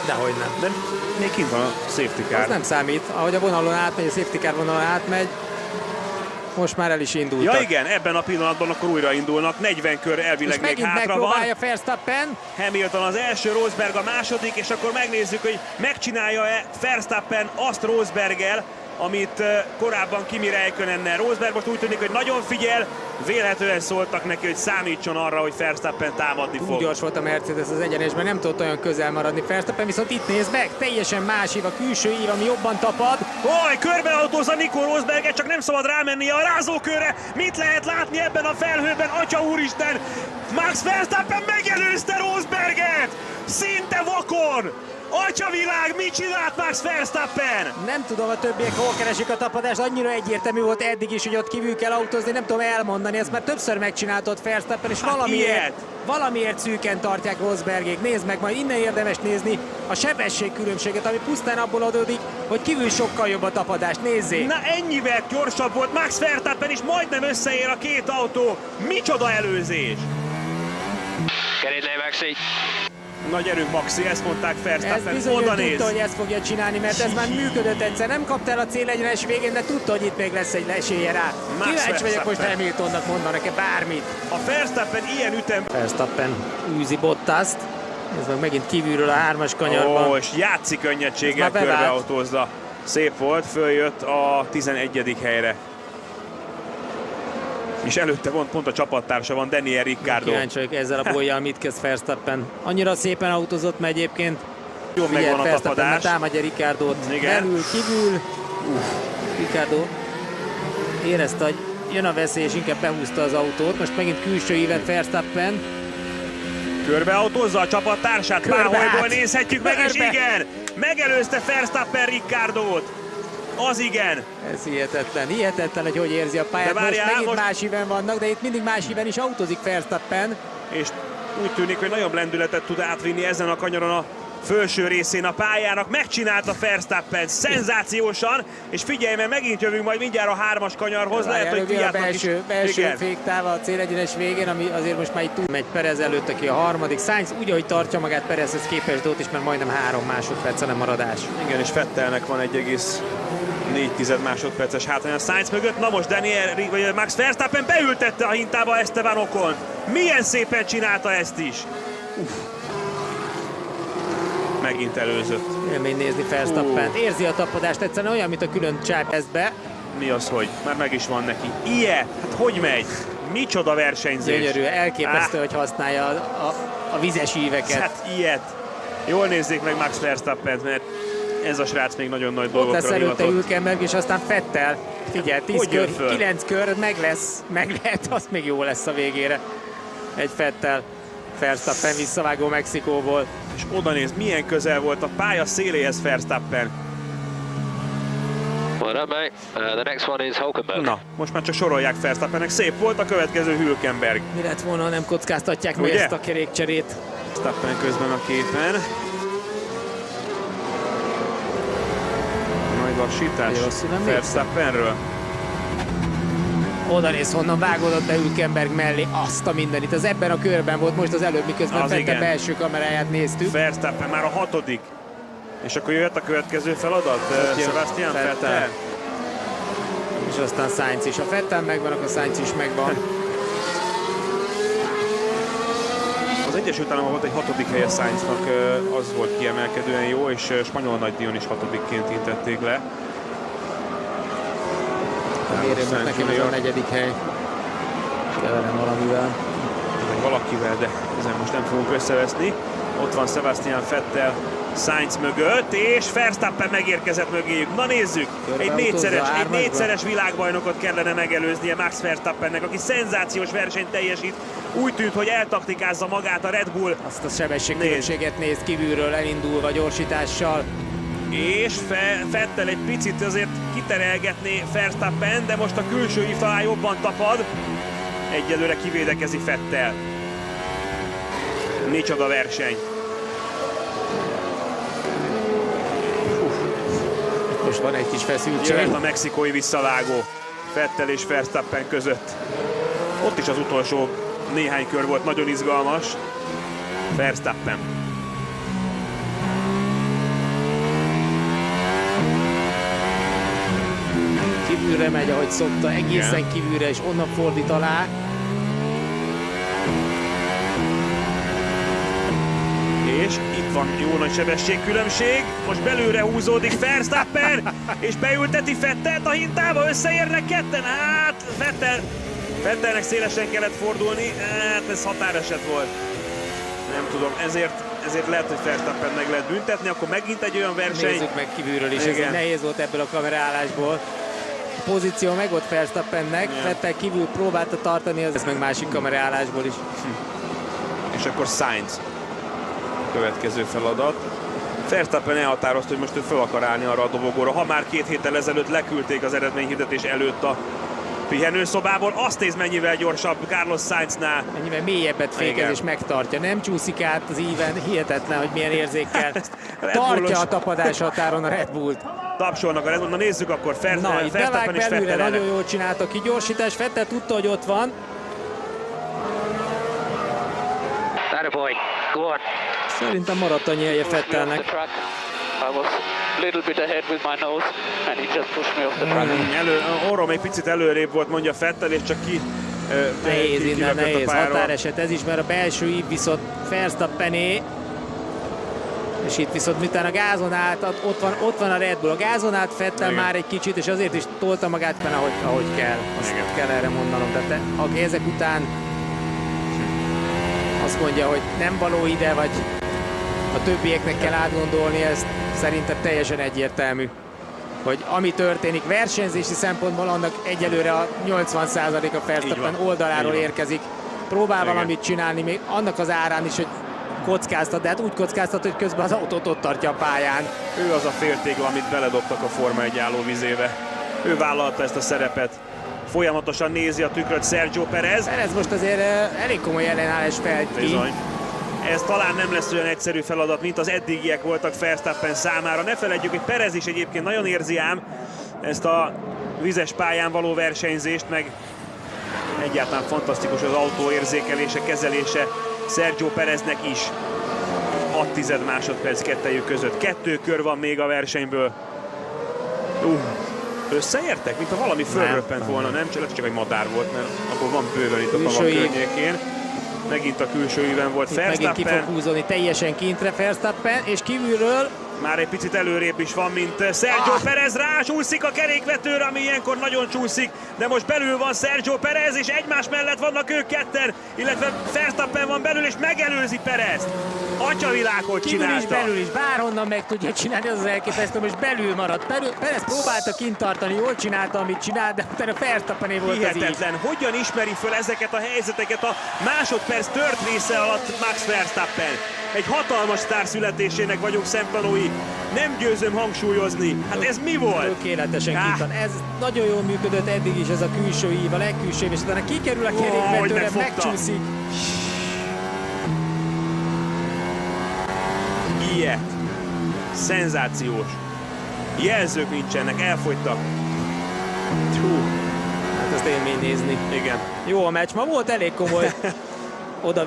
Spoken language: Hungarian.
Dehogy nem. De még kint van a safety car. Az nem számít. Ahogy a vonalon átmegy, a safety car vonalon átmegy, most már el is indultak. Ja igen, ebben a pillanatban akkor újra indulnak. 40 kör elvileg még hátra van. megpróbálja Verstappen. Hamilton az első, Rosberg a második, és akkor megnézzük, hogy megcsinálja-e Verstappen azt Rosberggel, amit korábban Kimi Räikkönennel. Rosberg most úgy tűnik, hogy nagyon figyel, vélhetően szóltak neki, hogy számítson arra, hogy Verstappen támadni fog. Úgy gyors volt a Mercedes az egyenesben, nem tudott olyan közel maradni Verstappen, viszont itt néz meg, teljesen más ív, a külső ív, ami jobban tapad. Oj, körbeautózza Nico Rosberget, csak nem szabad rámennie a rázókörre. Mit lehet látni ebben a felhőben, atya úristen? Max Verstappen megelőzte Rosberget! Szinte vakon! Atyavilág, mit csinált Max Verstappen? Nem tudom, a többiek hol keresik a tapadást, annyira egyértelmű volt eddig is, hogy ott kívül kell autózni, nem tudom elmondani, ezt már többször megcsináltott Verstappen, és valamiért szűken tartják Rosbergék. Nézd meg, majd innen érdemes nézni a sebességkülönbséget, ami pusztán abból adódik, hogy kívül sokkal jobb a tapadás. Nézzék! Na ennyivel gyorsabb volt Max Verstappen, és majdnem összeér a két autó. Micsoda előzés! Get in there, Maxi. Nagy erő Maxi, ezt mondták Verstappen, ez oda bizony néz. tudta, hogy ezt fogja csinálni, mert ez már működött egyszer. Nem kapta el a célegyenes végén, de tudta, hogy itt még lesz egy esélye rá. Kíváncsi vagyok most Hamiltonnak, mondanak-e bármit. A Verstappen ilyen ütem. Verstappen űzi Bottaszt. Ez meg megint kívülről a 3-as kanyarban. Ó, és játszik könnyedséggel, körbeautózza. Szép volt, följött a 11. helyre. És előtte pont a csapattársa van, Daniel Ricciardo. Kíváncsi vagyok ezzel a bolyjal, mit kezd Verstappen. Annyira szépen autózott, mert egyébként jó megvan a tapadás. Támadja Ricciardót. Belül, kívül. Ricciardo érezte, hogy jön a veszély, és inkább behúzta az autót. Most megint külső ívet Verstappen. Körbeautózza a csapattársát, Páholyból nézhetjük meg, és igen! Megelőzte Verstappen Ricciardót. Az igen. Ez hihetetlen, hogy érzi a pályát. Most megint más íven vannak, de itt mindig más íven is autózik Verstappen. És úgy tűnik, hogy nagyobb lendületet tud átvinni ezen a kanyaron a felső részén a pályának. Megcsinálta Verstappen szenzációsan, és figyelj, mert megint jövünk majd mindjárt a 3-as kanyarhoz. Lehet, hogy a belső féktáva a célegyenes végén, ami azért most már itt túl megy Perez előtt, aki a harmadik. Sainz úgy, ahogy tartja magát Perezhez képest, ott is, mert majdnem 3 másodperc a maradás. Igen, és Vettelnek van 1,4 másodperces hátránya a Sainz mögött. Na most vagy Max Verstappen beültette a hintába Esteban Ocon. Milyen szépen csinálta ezt is. Megint előzött. Élmény nézni Verstappent. Érzi a tapadást, egyszerűen olyan, mint a külön csápeszbe. Mi az, hogy? Már meg is van neki. Ilyen? Hát hogy megy? Micsoda versenyzés. Gyönyörű, elképesztő, hogy használja a vizes íveket. Hát ilyet. Jól nézzék meg Max Verstappent, mert ez a srác még nagyon nagy dolgokra hivatott. Ott lesz előtte Hülkenberg, és aztán Vettel. Figyelj, 10 kör, 9 kör, meg lehet, az még jó lesz a végére. Egy Vettel, Verstappen visszavágó Mexikóból. És oda néz, milyen közel volt a pálya széléhez Verstappen. Well done, mate. The next one is Hülkenberg. Na, most már csak sorolják Verstappennek. Szép volt, a következő Hülkenberg. Mi lett volna, ha nem kockáztatják meg ezt a kerékcserét? Verstappen közben a képen. Nagy lassítás Verstappenről. Oda néz, honnan vágódott be Hülkenberg mellé, azt a mindenit. Az ebben a körben volt most az előbb, miközben Vettel belső kameráját néztük. Verstappen már a 6. És akkor jöhet a következő feladat, Sebastian Vettel. És aztán Sainz is. A Vettel megvan, akkor Sainz is megvan. Az Egyesült Államokban volt egy 6. helye Sainznak, az volt kiemelkedően jó, és spanyol nagydíjon is 6-ként intették le. Mérőnek nekem ez a 4. hely. Keverem valamivel. Meg valakivel, de ezen most nem fogunk összeveszni. Ott van Sebastian Vettel Sainz mögött, és Verstappen megérkezett mögéjük. Na nézzük, egy négyszeres világbajnokot kellene megelőznie Max Verstappennek, aki szenzációs versenyt teljesít. Úgy tűnt, hogy eltaktikázza magát a Red Bull. Azt a sebességkülönbséget néz kívülről elindulva gyorsítással. És Vettel egy picit azért kiterelgetné Verstappen, de most a külső ív talán jobban tapad. Egyelőre kivédekezik Vettel. Micsoda verseny. Most van egy kis feszültség. Jöhet a mexikói visszavágó Vettel és Verstappen között. Ott is az utolsó néhány kör volt nagyon izgalmas. Verstappen. kívülre megy, ahogy szokta, egészen kívülre, és onnan fordít alá. És itt van jó nagy sebességkülönbség, most belőle húzódik Verstappen, és beülteti Vettelt a hintába, összeérnek ketten, hát Vettelnek szélesen kellett fordulni, hát ez határeset volt. Nem tudom, ezért lehet, hogy Verstappen meg lehet büntetni, akkor megint egy olyan verseny. Nézzük meg kívülről is, ez nehéz volt ebből a kamerálásból. A pozíció meg volt Verstappennek, Vettel kívül próbálta tartani, ez meg másik kamerálásból is. És akkor Sainz. Következő feladat. Verstappen elhatározta, hogy most ő fel akar állni arra a dobogóra. Ha már 2 héttel ezelőtt leküldték az eredményhirdetés előtt a pihenőszobából, azt néz mennyivel gyorsabb Carlos Sainznál. Mennyivel mélyebbet fékez és megtartja. Nem csúszik át az íven, hihetetlen, hogy milyen érzékkel tartja a tapadás határon a Red Bullt. Tapsolnak a Red Bull. Na nézzük akkor Verstappen és Vettel. Nagyon jól csinálta ki gyorsítás. Vettel tudta, hogy ott van. Boy, go on. Szerintem maradt annyi helye Vettelnek. I was a little bit ahead with my nose, and he just pushed me off the track. Orrom egy picit előrébb volt, mondja Vettel, és csak nehéz innen, nehéz a pályáról. határeset ez is, mert a belső ív viszont Verstappené. És itt viszont miután a gázon át, ott van a Red Bull, a gázon át Vettel már egy kicsit, és azért is tolta magát benne, ahogy kell. Azt kell erre mondanom. Tehát aki ezek után azt mondja, hogy nem való ide, vagy a többieknek kell átgondolni, ez szerintem teljesen egyértelmű, hogy ami történik versenyzési szempontból, annak egyelőre a 80%-a Verstappen oldaláról érkezik. Próbál valamit csinálni, még annak az árán is, hogy kockáztat, de hát úgy kockáztat, hogy közben az autót ott tartja a pályán. Ő az a féltégla, amit beledobtak a Forma 1 állóvizébe. Ő vállalta ezt a szerepet. Folyamatosan nézi a tükröt Sergio Perez. Perez most azért elég komoly ellenállás felt ki. Bizony. Ez talán nem lesz olyan egyszerű feladat, mint az eddigiek voltak Verstappen számára. Ne feledjük, hogy Perez is egyébként nagyon érzi ám ezt a vizes pályán való versenyzést, meg egyáltalán fantasztikus az autó érzékelése, kezelése Sergio Pereznek is. 6 másodperc kettejük között. 2 kör van még a versenyből. Összeértek? Mint ha valami fölröppent volna, nem? Csak egy madár volt, mert akkor van bőven itt a tavak környékén. Megint a külső íven volt Verstappen. Megint ki fog húzani teljesen kintre Verstappen, és kívülről már egy picit előrébb is van, mint Sergio Perez, rácsúszik a kerékvetőre, ami ilyenkor nagyon csúszik, de most belül van Sergio Perez, és egymás mellett vannak ők ketten, illetve Verstappen van belül, és megelőzi Perezt. Atyavilágot csinálta. Kívül is, belül is, bárhonnan meg tudja csinálni, az az elképesztő, és belül maradt. Perez próbálta kint tartani, jól csinálta, amit csinált, de utána Verstappené volt hihetetlen. az így. Hogyan ismeri föl ezeket a helyzeteket a másodperc tört része alatt Max Verstappen? Egy hatalmas sztár születésének vagyunk szemtanúi. Nem győzöm hangsúlyozni. Hát ez mi volt? Tökéletesen kint. Ez nagyon jól működött eddig is, ez a külső ív, a legkülsőbb, és utána kikerül a kerékvetőre, megcsúszik. Ilyet. Szenzációs. Jelzők nincsenek, elfogytak. Hát ezt élmény nézni. Igen. Jó a meccs, ma volt elég komoly oda